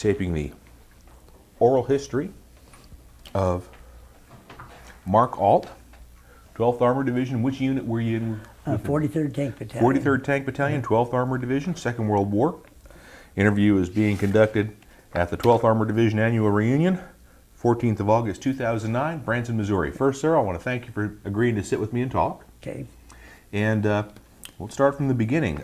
taping the oral history of Mark Ault, 12th Armored Division. Which unit were you in? 43rd Tank Battalion. 43rd Tank Battalion, 12th Armored Division, Second World War. Interview is being conducted at the 12th Armored Division Annual Reunion, 14th of August 2009, Branson, Missouri. First, sir, I want to thank you for agreeing to sit with me and talk. Okay. And we'll start from the beginning.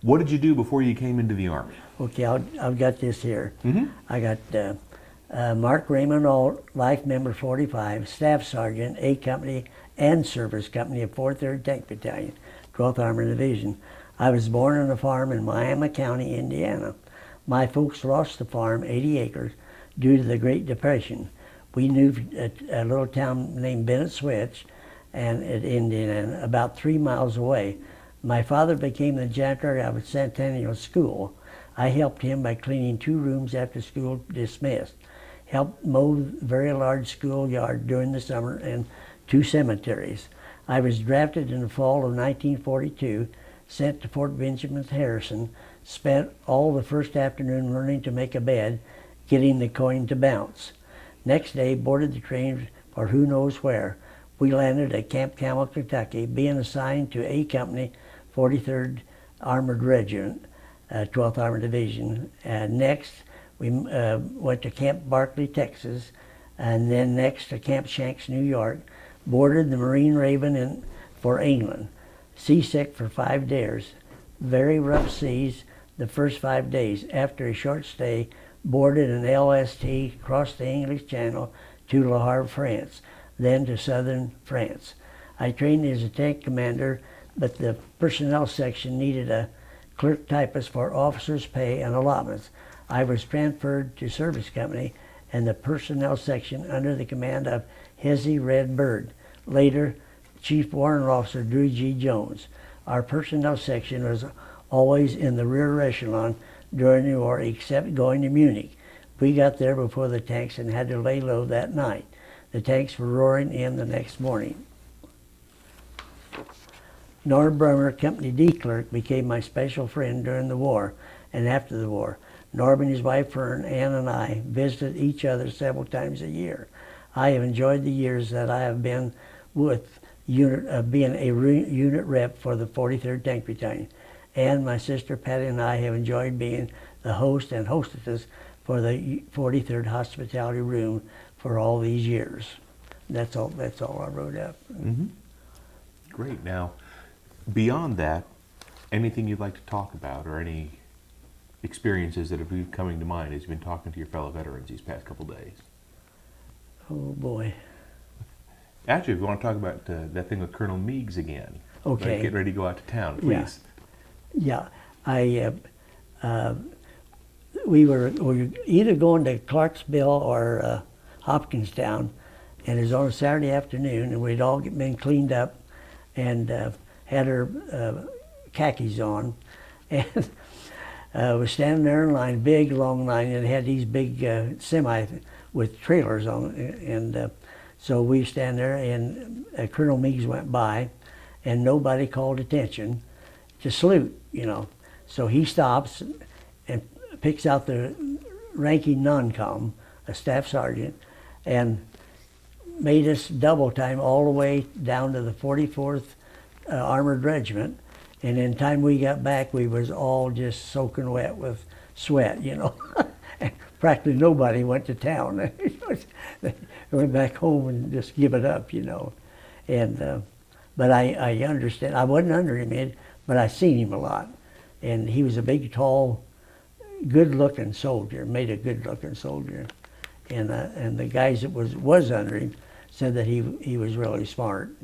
What did you do before you came into the Army? Okay, I've got this here. Mm-hmm. I got Mark Raymond Ault, Life Member 45, Staff Sergeant, A Company and Service Company of 43rd Tank Battalion, 12th Armored Division. I was born on a farm in Miami County, Indiana. My folks lost the farm, 80 acres, due to the Great Depression. We moved a little town named Bennett Switch, and in Indiana, about 3 miles away. My father became the janitor of Centennial School. I helped him by cleaning 2 rooms after school dismissed, helped mow a very large schoolyard during the summer, and 2 cemeteries. I was drafted in the fall of 1942, sent to Fort Benjamin Harrison, spent all the first afternoon learning to make a bed, getting the coin to bounce. Next day, boarded the train for who knows where. We landed at Camp Camel, Kentucky, being assigned to A Company, 43rd Armored Regiment, 12th Armored Division. Next, we went to Camp Barkley, Texas, and then next to Camp Shanks, New York. Boarded the Marine Raven for England. Seasick for 5 days. Very rough seas the first 5 days. After a short stay, boarded an LST, crossed the English Channel to Le Havre, France, then to southern France. I trained as a tank commander, but the personnel section needed a clerk typist for officers' pay and allotments. I was transferred to service company and the personnel section under the command of Hezzy Red Bird, later Chief Warrant Officer Drew G. Jones. Our personnel section was always in the rear echelon during the war, except going to Munich. We got there before the tanks and had to lay low that night. The tanks were roaring in the next morning. Norm Brummer, Company D clerk, became my special friend during the war and after the war. Norm and his wife Fern, Ann, and I visited each other several times a year. I have enjoyed the years that I have been with being a unit rep for the 43rd Tank Battalion. And my sister Patty and I have enjoyed being the host and hostesses for the 43rd Hospitality Room for all these years. That's all I wrote up. Mm-hmm. Great. Now, beyond that, anything you'd like to talk about or any experiences that have been coming to mind as you've been talking to your fellow veterans these past couple days? Oh boy. Actually, if you want to talk about that thing with Colonel Meigs again. Okay. Get ready to go out to town, please. Yeah. We were either going to Clarksville or Hopkinstown, and it was on a Saturday afternoon, and we'd all been cleaned up and had our khakis on, and was standing there in line, big long line, and it had these big semi with trailers on it, and so we stand there, and Colonel Meigs went by, and nobody called attention to salute, you know. So he stops and picks out the ranking non-com, a staff sergeant, and made us double time all the way down to the 44th Armored Regiment. And in time we got back, we was all just soaking wet with sweat, you know. And practically nobody went to town. They went back home and just give it up, you know. And but I understand. I wasn't under him, but I seen him a lot. And he was a big, tall, good-looking soldier, made a good-looking soldier. And the guys that was under him said that he was really smart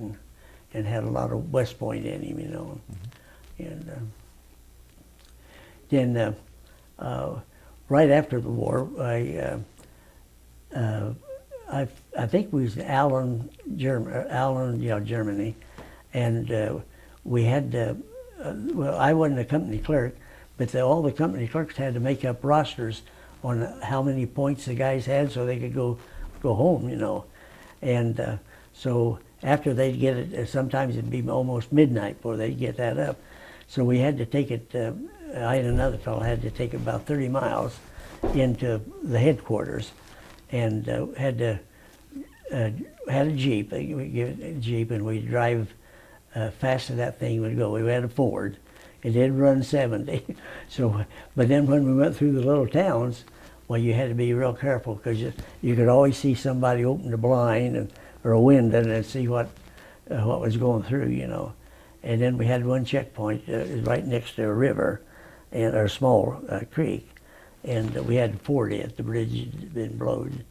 and had a lot of West Point in him, you know. Mm-hmm. And then right after the war, I think we was in Allen, Germany, and we had well, I wasn't a company clerk, but all the company clerks had to make up rosters on how many points the guys had so they could go home, you know. And so after they'd get it, sometimes it'd be almost midnight before they'd get that up. So we had to take it, I and another fellow had to take it about 30 miles into the headquarters, and had a Jeep. We give it a Jeep, and we'd drive fast as that thing would go. We had a Ford. It did run 70. So, but then when we went through the little towns, well, you had to be real careful because you could always see somebody open the blind or a window and see what was going through, you know. And then we had one checkpoint right next to a river and or a small creek, and we had to ford it. The bridge had been blown,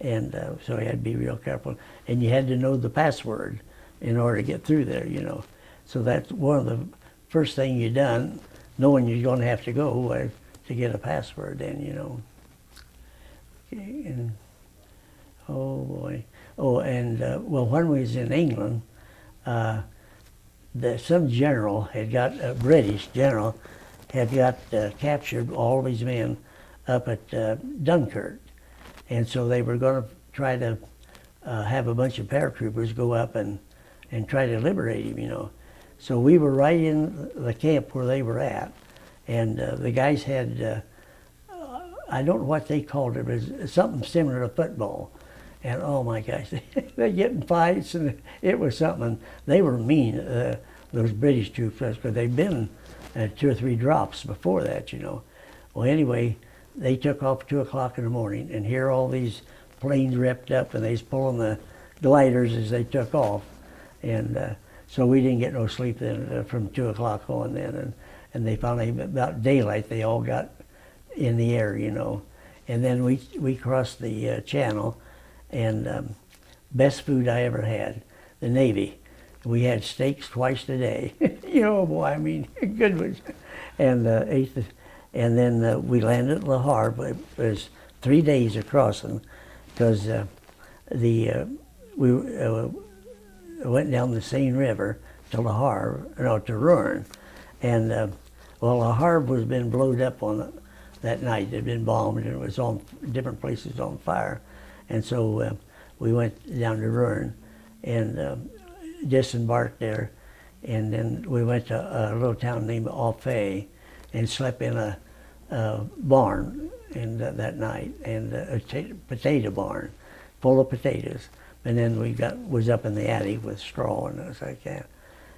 and so you had to be real careful. And you had to know the password in order to get through there, you know. So that's one of the first thing you done, knowing you're going to have to go to get a password. Then, you know. Okay, and oh boy, oh, and well, when we was in England, some general had got a British general had got captured all of his men up at Dunkirk, and so they were going to try to have a bunch of paratroopers go up and try to liberate him, you know. So we were right in the camp where they were at, and the guys had, I don't know what they called it, but it was something similar to football. And oh my gosh, they get in fights, and it was something. They were mean, those British troops, because they'd been 2 or 3 drops before that, you know. Well, anyway, they took off at 2 o'clock in the morning, and here all these planes ripped up, and they was pulling the gliders as they took off. And so we didn't get no sleep then from 2 o'clock on then. And they finally, about daylight, they all got in the air, you know. And then we crossed the channel, and best food I ever had, the Navy. We had steaks twice a day. You know, boy, I mean, good ones. And ate the, and then we landed at Le Havre. It was 3 days of crossing, because we went down the Seine River to Le Havre, no, to Rouen. And well, Le Havre was been blown up on that night. It had been bombed, and it was on different places on fire. And so we went down to Rouen and disembarked there, and then we went to a little town named Ault and slept in a barn that night, and a potato barn full of potatoes. And then we was up in the attic with straw and things like that.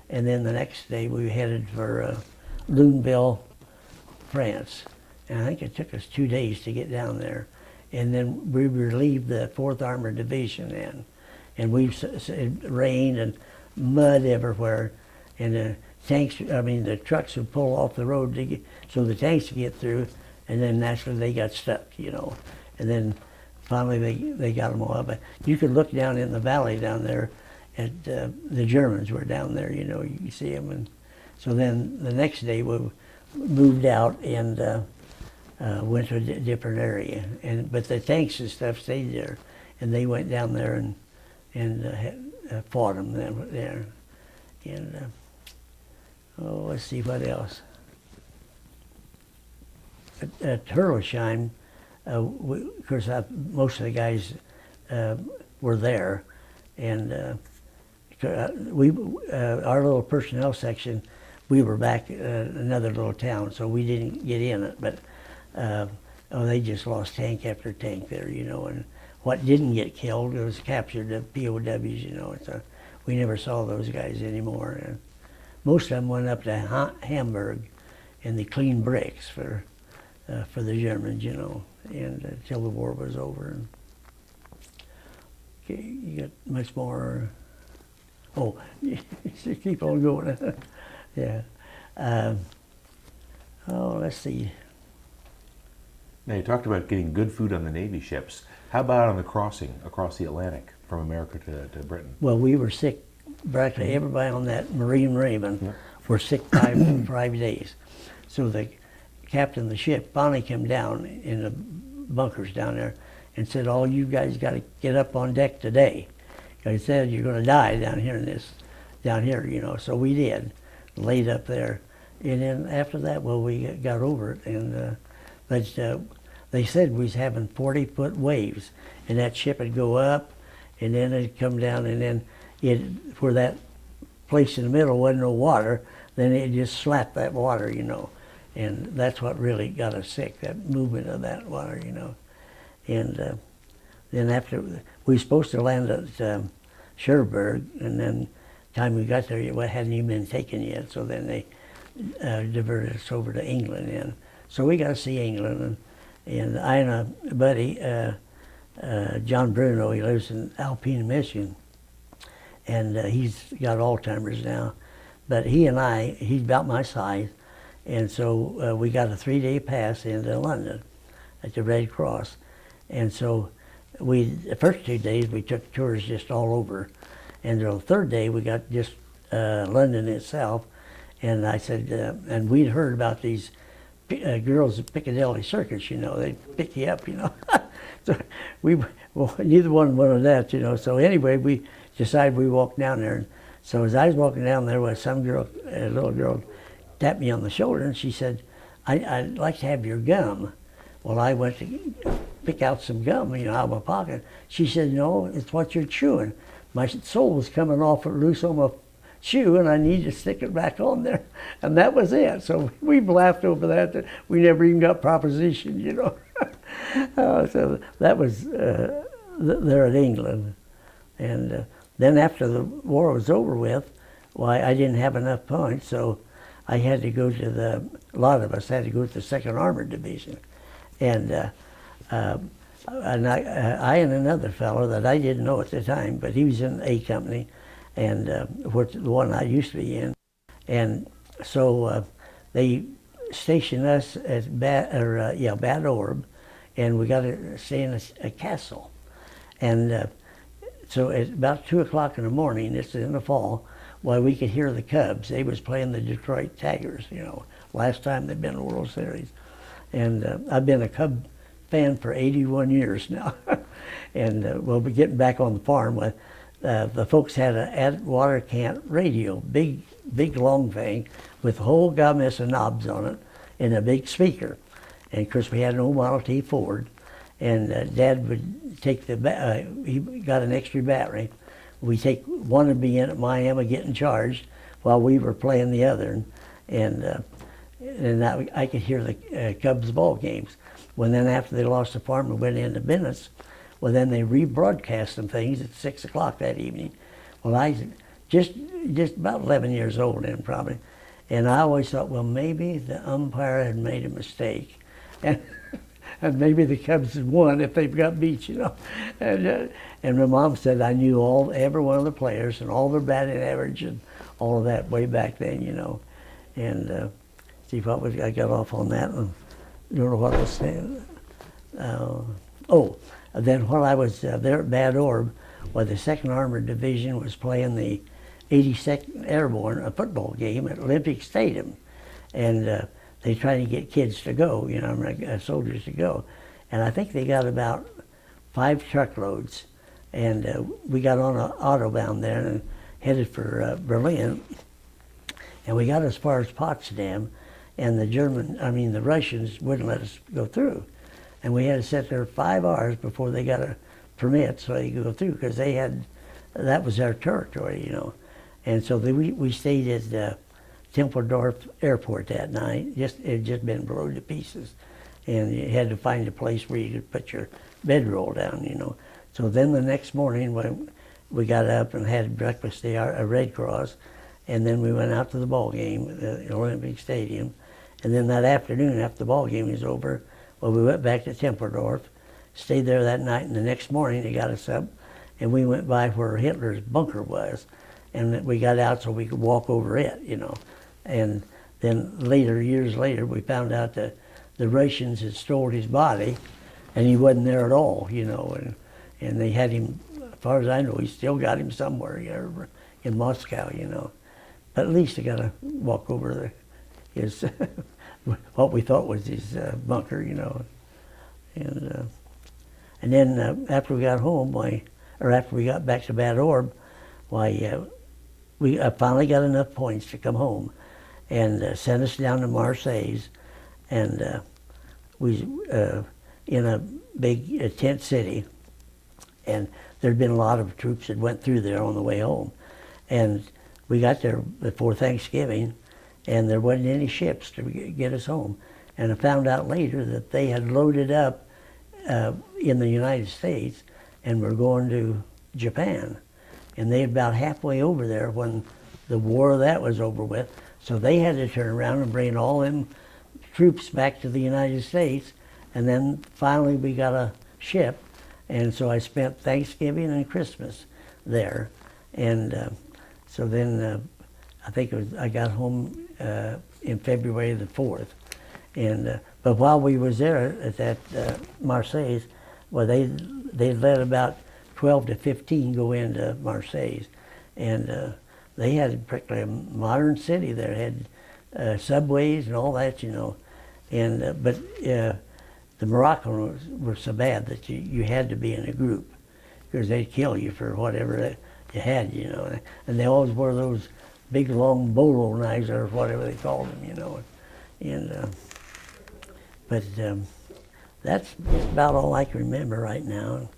And then the next day we headed for Luneville, France. And I think it took us 2 days to get down there. And then we relieved the 4th Armored Division then. And it rained and mud everywhere. And the tanks, I mean, the trucks would pull off the road so the tanks could get through. And then naturally they got stuck, you know. And then finally they got them all up. But you could look down in the valley down there at the Germans were down there, you know, you can see them. And so then the next day we moved out and went to a different area, but the tanks and stuff stayed there, and they went down there and fought them there. And oh, let's see what else. At Herlesheim, of course, most of the guys were there, and our little personnel section, we were back another little town, so we didn't get in it, but. They just lost tank after tank there, you know, and what didn't get killed was captured, the POWs, you know. So we never saw those guys anymore. And most of them went up to Hamburg, and they cleaned bricks for the Germans, you know, and until the war was over. Okay, you got much more? Oh, keep on going. Yeah. Oh, let's see. Now, you talked about getting good food on the Navy ships. How about on the crossing across the Atlantic from America to Britain? Well, we were sick. Practically everybody on that Marine Raven were sick 5 days. So the captain of the ship finally came down in the bunkers down there and said, all you guys got to get up on deck today. Because he said, you're going to die down here, you know. So we did, laid up there. And then after that, well, we got over it. And but they said we was having 40-foot waves, and that ship would go up, and then it'd come down, and then where that place in the middle wasn't no water, then it just slapped that water, you know. And that's what really got us sick, that movement of that water, you know. And then after, we were supposed to land at Cherbourg, and then time we got there, it hadn't even been taken yet, so then they diverted us over to England. And so we got to see England, and I and a buddy, John Bruno, he lives in Alpena, Michigan, and he's got Alzheimer's now. But he and I, he's about my size, and so we got a 3-day pass into London at the Red Cross. And so the first 2 days we took tours just all over. And the third day we got just London itself. And I said, and we'd heard about these girls at Piccadilly Circus, you know, they'd pick you up, you know. So neither one wanted that, you know. So anyway, we decided we walked down there. And so as I was walking down there, was some girl, a little girl, tapped me on the shoulder, and she said, I'd like to have your gum. Well, I went to pick out some gum, you know, out of my pocket. She said, no, it's what you're chewing. My soul was coming off loose on my shoe, and I need to stick it back on there. And that was it. So we laughed over that we never even got propositioned, you know. So that was there at England. And then after the war was over with, why, I didn't have enough points, so I had to go to a lot of us had to go to the 2nd Armored Division. And I and another fellow that I didn't know at the time, but he was in A Company, and the one I used to be in. And so they stationed us at Bad Orb, and we got to stay in a castle. And so at about 2 o'clock in the morning, this is in the fall, while we could hear the Cubs. They was playing the Detroit Tigers, you know, last time they'd been in the World Series. And I've been a Cub fan for 81 years now. And we'll be getting back on the farm. With, the folks had a water can radio, big long thing, with a whole goddamn of knobs on it, and a big speaker. And of course we had an old Model T Ford, and Dad would take he got an extra battery. We take one and be in at Miami getting charged while we were playing the other. And I could hear the Cubs ball games. When then after they lost the farm and went into business, well then they rebroadcast some things at 6 o'clock that evening. Well, I just about 11 years old then probably, and I always thought, well, maybe the umpire had made a mistake, and maybe the Cubs had won if they've got beat, you know. And my mom said I knew every one of the players and all their batting average and all of that way back then, you know. And see what I got off on that one. I don't know what I was saying. Then while I was there at Bad Orb, well, the 2nd Armored Division was playing the 82nd Airborne, a football game at Olympic Stadium. And they tried to get kids to go, you know, soldiers to go. And I think they got about 5 truckloads. And we got on an autobahn there and headed for Berlin. And we got as far as Potsdam, and the Russians wouldn't let us go through. And we had to sit there 5 hours before they got a permit so they could go through, because that was their territory, you know. And so we stayed at Tempelhof Airport that night. It had just been blown to pieces. And you had to find a place where you could put your bedroll down, you know. So then the next morning when we got up and had breakfast there at Red Cross, and then we went out to the ball game at the Olympic Stadium. And then that afternoon, after the ball game was over, well, we went back to Tempelhof, stayed there that night, and the next morning they got us up, and we went by where Hitler's bunker was, and we got out so we could walk over it, you know. And then later, years later, we found out that the Russians had stored his body, and he wasn't there at all, you know. And they had him, as far as I know, he still got him somewhere in Moscow, you know. But at least I got to walk over his, what we thought was his bunker, you know. And then after we got home, after we got back to Bad Orb, we finally got enough points to come home, and sent us down to Marseilles, and we in a big tent city, and there'd been a lot of troops that went through there on the way home, and we got there before Thanksgiving, and there wasn't any ships to get us home. And I found out later that they had loaded up in the United States and were going to Japan. And they had about halfway over there when the war of that was over with. So they had to turn around and bring all them troops back to the United States. And then finally we got a ship. And so I spent Thanksgiving and Christmas there. And so then I think I got home in February the 4th. And but while we was there at that Marseilles, well, they let about 12 to 15 go into Marseilles, and they had practically a modern city there. It had subways and all that, you know. And but the Moroccans were so bad that you had to be in a group because they'd kill you for whatever you had, you know. And they always wore those big long bolo knives or whatever they called them, you know. And but that's just about all I can remember right now.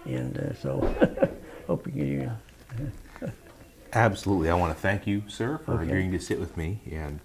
And so hope you Absolutely. I want to thank you, sir, for agreeing to sit with me and